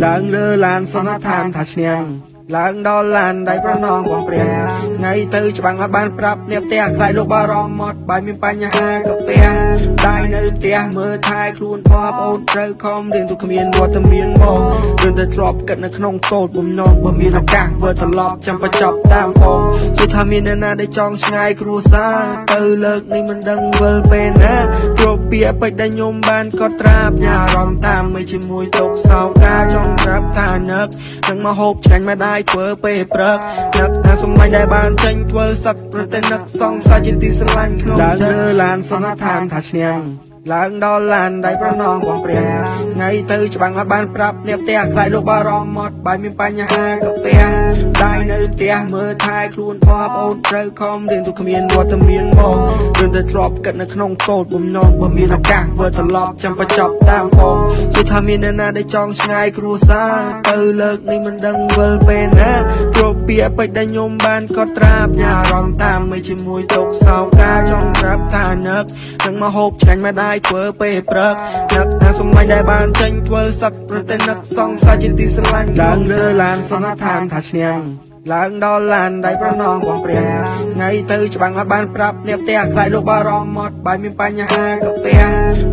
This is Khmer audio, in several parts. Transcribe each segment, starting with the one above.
ឡើងលើឡានសន្និដ្ឋានថាឈ្នះឡើងដល់ឡានដៃប្រណងបងព្រាថ្ងៃទៅច្បាំងអត់បានប្រាប់អ្នកផ្ទះខ្លាចលោកបារម្ភមកបាយមានបញ្ហាកាពះតែនៅផ្ទះមើលថែខ្លួនផងប្អូនត្រូវខំរៀនទុកគ្មានវត្តមានមកទើបតែធ្លាប់គិតនៅក្នុងកោតបំណងបើមានឱកាសធ្វើត្រឡប់ចាំបញ្ចប់តាមផងជឿថាមានអ្នកណាដែលចង់ឆ្ងាយគ្រួសារទៅលើកនេះមិនដឹងវិលពេលណាគ្រប់ពាក្យពេចន៍ដែលខ្ញុំបានកត់ត្រាផ្ញើអារម្មណ៍តាមមួយជាមួយទុកសោការចង់ប្រាប់ថានឹកនឹងមកហូបឆ្ងាញ់ម្ដាយធ្វើពេលព្រឹកនឹកថាសម្លាញ់ដែលបានចេញធ្វើសឹកប្រតែនឹកសង្សារជាទីស្រឡាញ់ក្នុងចិត្តលើឡានសន្និដ្ឋានថាឈ្នះឡើងដល់ឡានដៃប្រណងបងព្រាថ្ងៃទៅច្បាំងអត់បានប្រាប់អ្នកផ្ទះខ្លាចលោកបារម្ភមកបាយមានបញ្ហាកាពះតែនៅផ្ទះមើលថែខ្លួនផងប្អូនត្រូវខំរៀនទុកគ្មានវត្តមានមកទើបតែធ្លាប់គិតនៅក្នុងកោតបំណងបើមានឱកាសធ្វើត្រឡប់ចាំបញ្ចប់តាមផងជឿថាមានអ្នកណាដែលចង់ឆ្ងាយគ្រួសារទៅលើកនេះមិនដឹងវិលពេលណាគ្រប់ពាក្យពេចន៍ដែលខ្ញុំបានកត់ត្រាផ្ញើអារម្មណ៍តាមមួយជាមួយទុកសោការចង់ប្រាប់ថានឹកនឹងមកហូបឆ្ងាញ់ម្ដាយធ្វើពេលព្រឹកនឹកថាសម្លាញ់ដែលបានចេញធ្វើសឹកប្រតែនឹកសង្សារជាទីស្រឡាញ់ឡើងលើឡានសន្និដ្ឋានថាឈ្នះឡើងដល់ឡានដៃប្រណងបងព្រាថ្ងៃទៅច្បាំងអត់បានប្រាប់អ្នកផ្ទះខ្លាចលោកបារម្ភមកបាយមានបញ្ហាកាពះ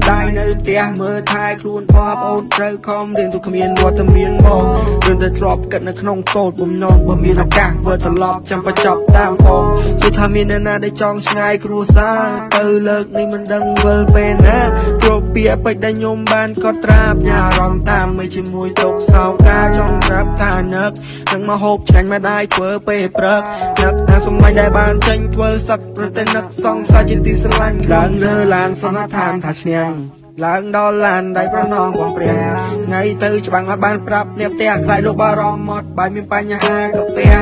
តែនៅផ្ទះមើលថែខ្លួនផងប្អូនត្រូវខំរៀនទុកគ្មានវត្តមានមកទើបតែធ្លាប់គិតនៅក្នុងកោតបំណងបើមានឱកាសធ្វើត្រឡប់ចាំបញ្ចប់តាមផងជឿថាមានអ្នកណាដែលចង់ឆ្ងាយគ្រួសារទៅលើកនេះមិនដឹងវិលពេលណាគ្រប់ពាក្យពេចន៍ដែលខ្ញុំបានកត់ត្រាផ្ញើអារម្មណ៍តាមមួយជាមួយទុកសោការចង់ប្រាប់ថានឹកនឹងមកហូបឆ្ងាញ់ម្ដាយធ្វើពេលព្រឹកនឹកថាសម្លាញ់ដែលបានចេញធ្វើសឹកប្រតែនឹកសង្សារជាទីស្រឡាញ់ឡើងលើឡានសន្និដ្ឋានថាឈ្នះឡើងដល់ឡានដៃប្រណងបងព្រាថ្ងៃទៅច្បាំងអត់បានប្រាប់អ្នកផ្ទះខ្លាចលោកបារម្ភមកបាយមានបញ្ហាកាពះ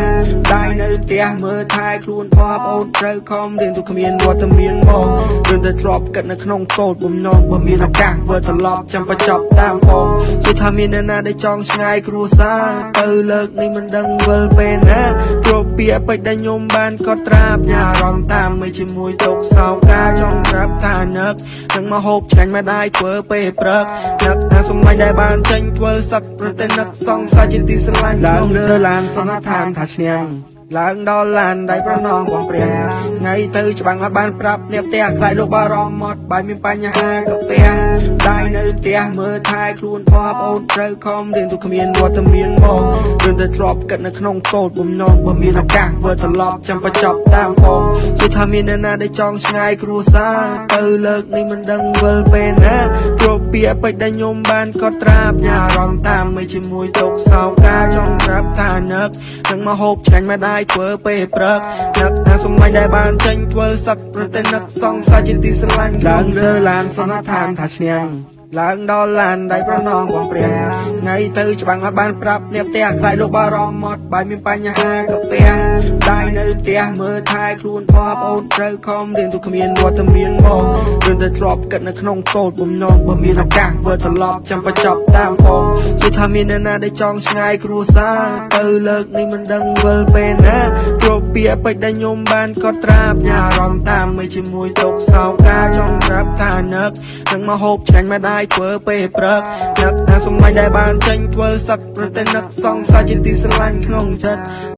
តែនៅផ្ទះមើលថែខ្លួនផងប្អូនត្រូវខំរៀនទុកគ្មានវត្តមានមកទើបតែធ្លាប់គិតនៅក្នុងកោតបំណងបើមានឱកាសធ្វើត្រឡប់ចាំបញ្ចប់តាមផងជឿថាមានអ្នកណាដែលចង់ឆ្ងាយគ្រួសារទៅលើកនេះមិនដឹងវិលពេលណាគ្រប់ពាក្យពេចន៍ដែលខ្ញុំបានកត់ត្រាផ្ញើអារម្មណ៍តាមមួយជាមួយទុកសោការចង់ប្រាប់ថានឹកនឹងមកហូបឆ្ងាញ់ម្ដាយធ្វើពេលព្រឹកនឹកថាសម្លាញ់ដែលបានចេញធ្វើសឹកប្រតែនឹកសង្សារជាទីស្រឡាញ់ឡើងលើឡានសន្និដ្ឋានថាឈ្នះឡើងដល់ឡានដៃប្រណងបងព្រាថ្ងៃទៅច្បាំងអត់បានប្រាប់អ្នកផ្ទះខ្លាចលោកបារម្ភមកបាយមានបញ្ហាកាពះតែនៅផ្ទះមើលថែខ្លួនផងប្អូនត្រូវខំរៀនទុកគ្មានវត្តមានមកទើបតែធ្លាប់គិតនៅក្នុងកោតបំណងបើមានឱកាសធ្វើត្រឡប់ចាំបញ្ចប់តាមផងជឿថាមានអ្នកណាដែលចង់ឆ្ងាយគ្រួសារទៅលើកនេះមិនដឹងវិលពេលណាគ្រប់ពាក្យពេចន៍ដែលខ្ញុំបានកត់ត្រាផ្ញើអារម្មណ៍តាមមួយជាមួយទុកសោការចង់ប្រាប់ថានឹកនឹងមកហូបឆ្ងាញ់ម្ដាយធ្វើពេលព្រឹកនឹកថាសម្លាញ់ដែលបានចេញធ្វើសឹកប្រតែនឹកសង្សារជាទីស្រឡាញ់ឡើងលើឡានសន្និដ្ឋានថាឈ្នះឡើងដល់ឡានដៃប្រណងបងព្រាថ្ងៃទៅច្បាំងអត់បានប្រាប់អ្នកផ្ទះខ្លាចលោកបារម្ភមកបាយមានបញ្ហាកាពះតែនៅផ្ទះមើលថែខ្លួនផងប្អូនត្រូវខំរៀនទុកគ្មានវត្តមានមកទើបតែធ្លាប់គិតនៅក្នុងកោតបំណងបើមានឱកាសធ្វើត្រឡប់ចាំបញ្ចប់តាមផងជឿថាមានអ្នកណាដែលចង់ឆ្ងាយគ្រួសារទៅលើកនេះមិនដឹងវិលពេលណាគ្រប់ពាក្យពេចន៍ដែលខ្ញុំបានកត់ត្រាផ្ញើអារម្មណ៍តាមមួយជាមួយទុកសោការចង់ប្រាប់ថានឹកនឹងមកហូបឆ្ងាញ់ម្ដាយធ្វើពេលព្រឹកនឹកថាសម្លាញ់ដែលបានចេញធ្វើសឹកប្រតែនឹកសង្សារជាទីស្រឡាញ់ក្នុងចិត្ត